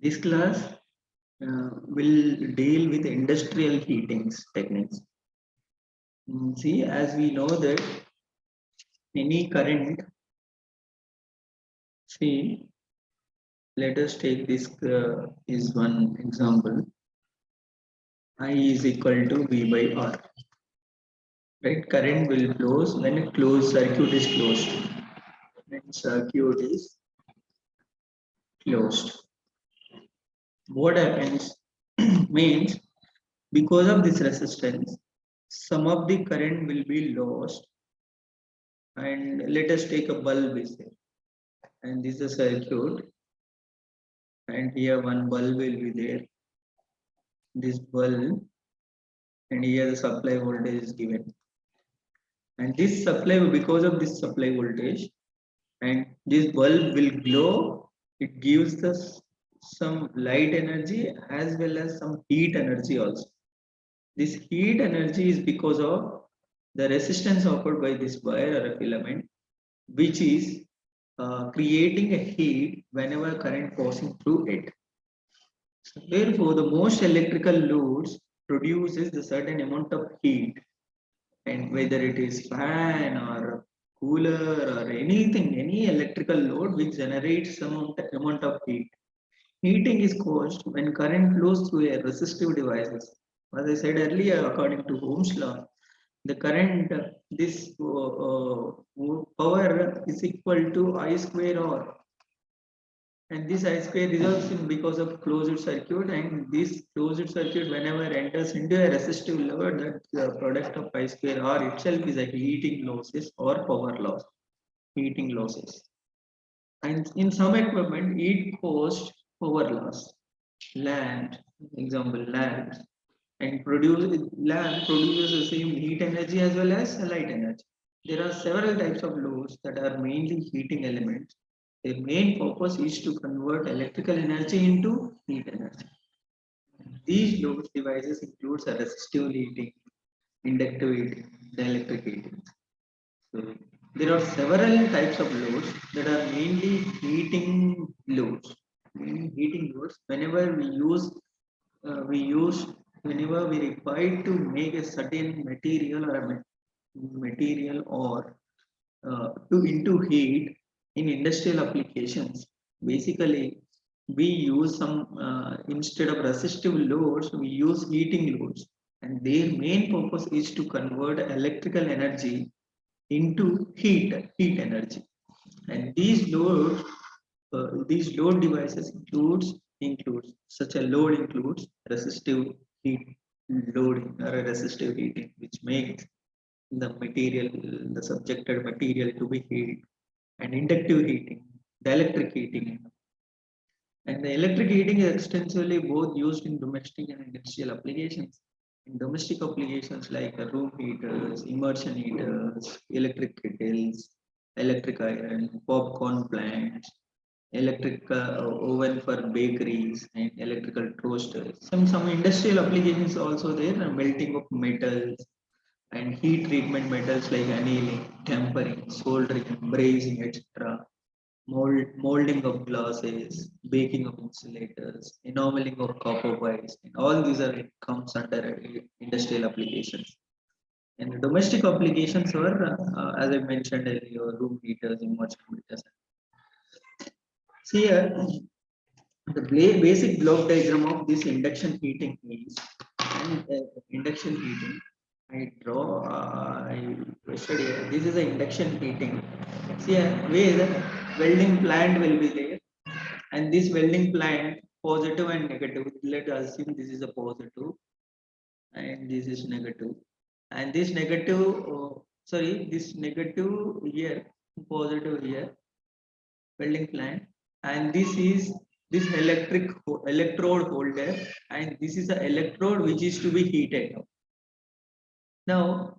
This class will deal with industrial heatings techniques. See, as we know that any current, see, let us take this is one example. I is equal to V by R. Right? Current will flows when a closed circuit is closed. When circuit is closed. What happens means because of this resistance, some of the current will be lost. And let us take a bulb is there. And this is a circuit. And here one bulb will be there. This bulb, and here the supply voltage is given. And this supply, because of this supply voltage, and this bulb will glow, it gives us some light energy as well as some heat energy also. This heat energy is because of the resistance offered by this wire or a filament, which is creating a heat whenever current passing through it. So therefore, the most electrical loads produces a certain amount of heat, and whether it is fan or cooler or anything, any electrical load which generates some amount of heat. Heating is caused when current flows through a resistive devices. As I said earlier, according to Ohm's law, the current, this power is equal to I square R, and this I square results in because of closed circuit, and this closed circuit whenever enters into a resistive load, that the product of I square R itself is a heating losses or power loss, heating losses. And in some equipment it caused power loss. Lamp, example lamps, and lamp produces the same heat energy as well as light energy. There are several types of loads that are mainly heating elements. Their main purpose is to convert electrical energy into heat energy. These load devices includes a resistive heating, inductive heating, dielectric heating. So there are several types of loads that are mainly heating loads. Mainly heating loads. Whenever we use whenever we require to make a certain material or a material or to into heat in industrial applications. Basically, we use some instead of resistive loads, we use heating loads, and their main purpose is to convert electrical energy into heat energy. And these load devices includes such a load includes resistive heat loading or a resistive heating, which makes the material, the subjected material to be heat, and inductive heating, dielectric heating. And the electric heating is extensively both used in domestic and industrial applications. In domestic applications like room heaters, immersion heaters, electric kettles, electric iron, popcorn plants, electric oven for bakeries, and electrical toasters. Some industrial applications also there, melting of metals and heat treatment metals like annealing, tempering, soldering, brazing, etc. Molding of glasses, baking of insulators, enameling of copper wires, and all these are comes under industrial applications. And the domestic applications were, as I mentioned earlier, room heaters, immersion heaters. See here, the basic block diagram of this induction heating is, and induction heating. I draw. I study. This is an induction heating. See where the welding plant will be there, and this welding plant positive and negative. Let us assume this is a positive, and this is negative, and this negative. Sorry, this negative here, positive here, welding plant, and this is this electrode holder, and this is the electrode which is to be heated now.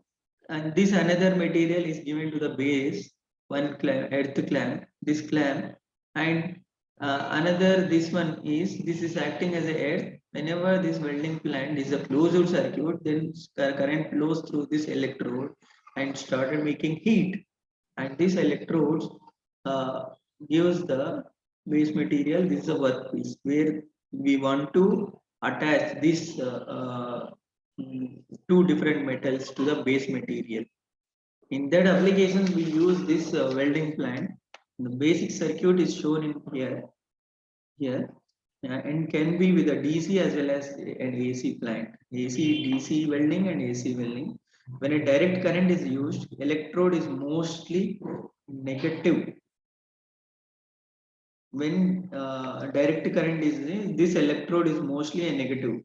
And this another material is given to the base, one clamp, earth clamp, this clamp, and another this one is, this is acting as a earth. Whenever this welding plant is a closed circuit, then current flows through this electrode and started making heat, and this electrodes uh, gives the base material, this is a workpiece where we want to attach this two different metals to the base material. In that applications, we use this welding plant. The basic circuit is shown in here, and can be with a DC as well as an AC plant. DC welding and AC welding. When a direct current is used, electrode is mostly negative. When direct current is this electrode is mostly a negative,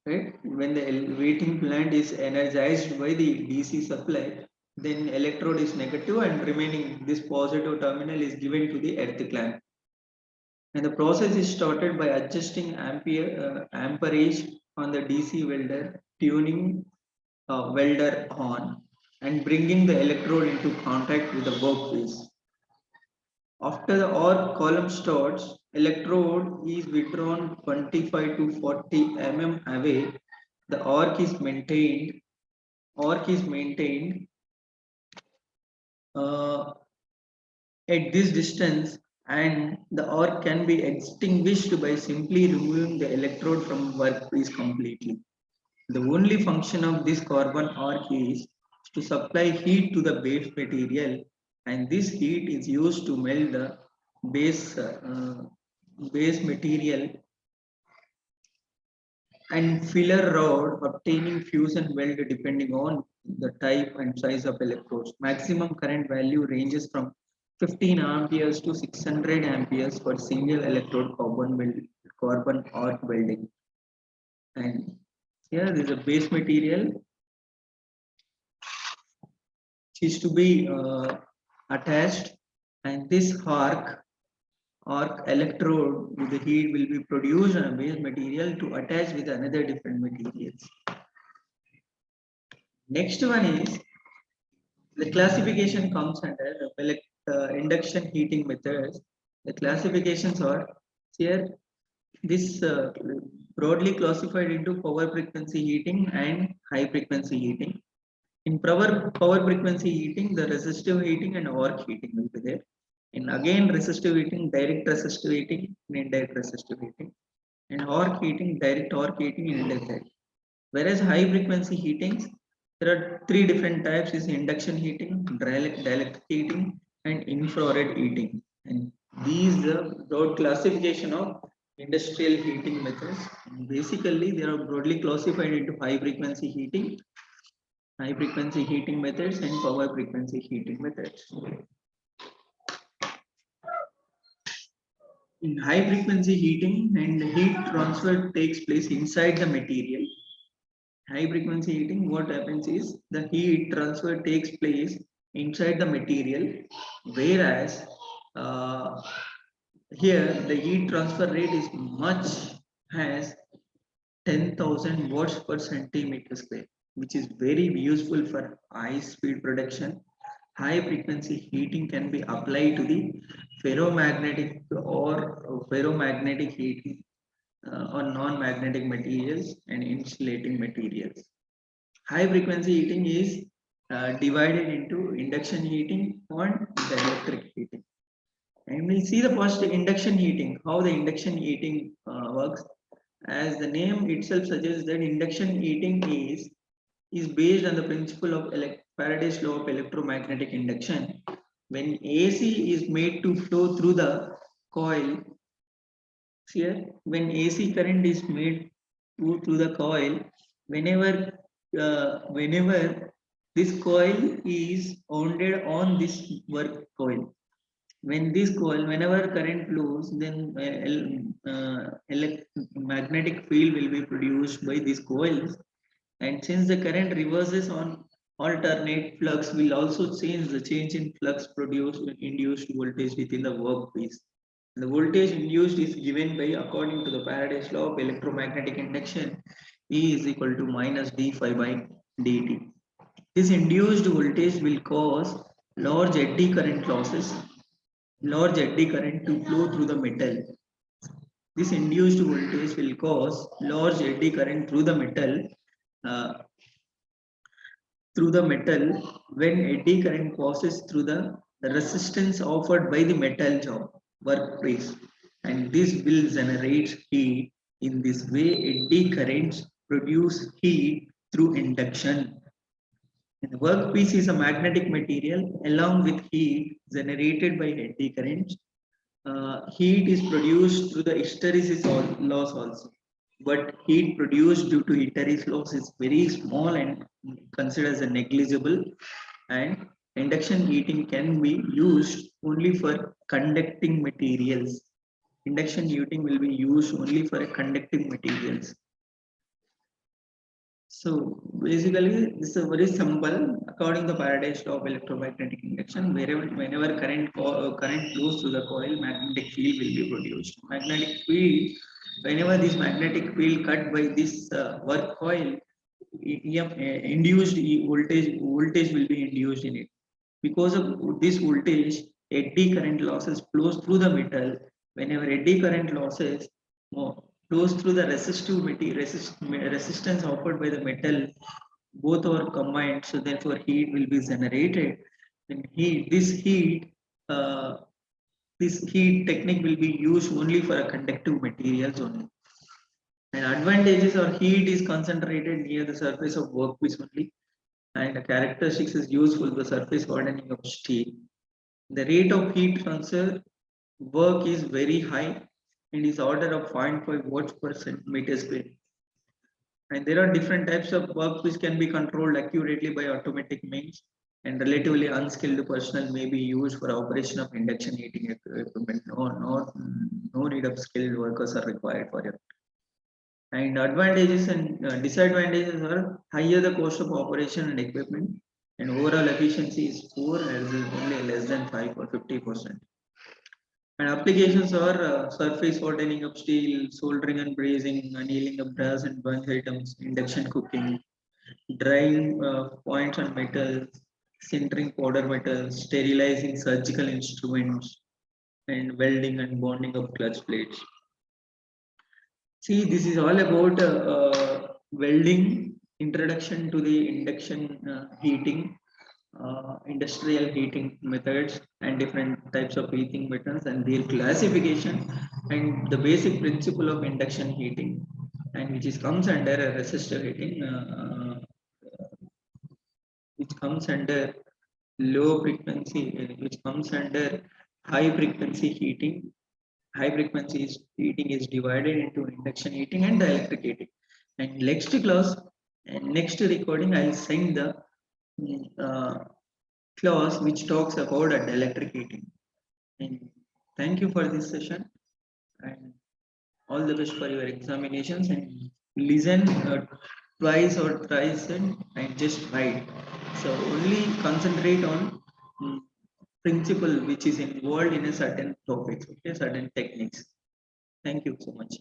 right? When the waiting plant is energized by the DC supply, then electrode is negative and remaining this positive terminal is given to the earth clamp. And the process is started by adjusting amperage on the DC welder, tuning welder on, and bringing the electrode into contact with the workpiece. After the arc column starts, electrode is withdrawn 25 to 40 mm away. The arc is maintained. Arc is maintained at this distance, and the arc can be extinguished by simply removing the electrode from workpiece completely. The only function of this carbon arc is to supply heat to the base material, and this heat is used to melt the base material and filler rod, obtaining fusion weld depending on the type and size of electrodes. Maximum current value ranges from 15 amperes to 600 amperes for single electrode carbon arc welding. And here is a base material which is to be attached, and this arc electrode with the heat will be produced on a base material to attach with another different materials. Next one is the classification comes under induction heating methods. The classifications are here. This broadly classified into power frequency heating and high frequency heating. In power frequency heating, the resistive heating and arc heating will be there. And again, resistive heating, direct resistive heating, and indirect resistive heating. And arc heating, direct arc heating, and indirect. Whereas high frequency heatings, there are three different types: is induction heating, dielectric heating, and infrared heating. And these are broad classification of industrial heating methods. And basically, they are broadly classified into high frequency heating methods, and power frequency heating methods. In high frequency heating, and heat transfer takes place inside the material. High frequency heating, what happens is the heat transfer takes place inside the material, whereas here the heat transfer rate is much as 10,000 watts per centimeter square, which is very useful for high speed production. High frequency heating can be applied to the ferromagnetic heating on non-magnetic materials and insulating materials. High frequency heating is divided into induction heating and the electric heating. And we'll see the first induction heating, how the induction heating works. As the name itself suggests, that induction heating is based on the principle of Faraday's law of electromagnetic induction. When AC is made to flow through the coil, here when AC current is made through the coil, whenever this coil is wounded on this work coil, whenever current flows, then magnetic field will be produced by these coils. And since the current reverses on alternate, flux will also change in flux induced voltage within the workpiece. The voltage induced is given by, according to the Faraday's law of electromagnetic induction, E is equal to minus d phi by dt. This induced voltage will cause large eddy current to flow through the metal. This induced voltage will cause large eddy current through the metal. When eddy current passes through the the resistance offered by the metal job workpiece, and this will generate heat. In this way, eddy currents produce heat through induction. And the workpiece is a magnetic material along with heat generated by eddy currents. Heat is produced through the hysteresis loss also, but heat produced due to hysteresis loss is very small and considered as a negligible. And induction heating can be used only for conducting materials. Induction heating will be used only for conducting materials. So basically, this is very simple. According to the Faraday's law of electromagnetic induction, whenever current flows through the coil, magnetic field will be produced. Magnetic field, whenever this magnetic field cut by this work coil, induced voltage will be induced in it. Because of this voltage, eddy current losses flows through the metal. Whenever eddy current losses flows through the resistive material, resistance offered by the metal, both are combined. So therefore, heat will be generated. And uh, this heat technique will be used only for a conductive materials only. And advantages are heat is concentrated near the surface of workpiece only, and the characteristics is useful the surface hardening of steel. The rate of heat transfer work is very high and is order of 0.5 watts per centimeter square. And there are different types of work which can be controlled accurately by automatic means, and relatively unskilled personnel may be used for operation of induction heating equipment. No need of skilled workers are required for it. And advantages and disadvantages are higher the cost of operation and equipment, and overall efficiency is poor as is only less than 5 or 50%. And applications are surface hardening of steel, soldering and brazing, annealing of brass and bronze items, induction cooking, drying points on metals, sintering powder metals, sterilizing surgical instruments, and welding and bonding of clutch plates. See, this is all about welding, introduction to the induction heating, industrial heating methods, and different types of heating methods and their classification, and the basic principle of induction heating, and which is comes under a resistor heating, which comes under low frequency, which comes under high frequency heating. High frequency heating is divided into induction heating and the electric heating. And next class and next recording, I'll send the uh, clause which talks about electric heating. And thank you for this session, and all the best for your examinations, and listen twice or thrice and just write. So only concentrate on principle which is involved in a certain topic, okay, certain techniques. Thank you so much.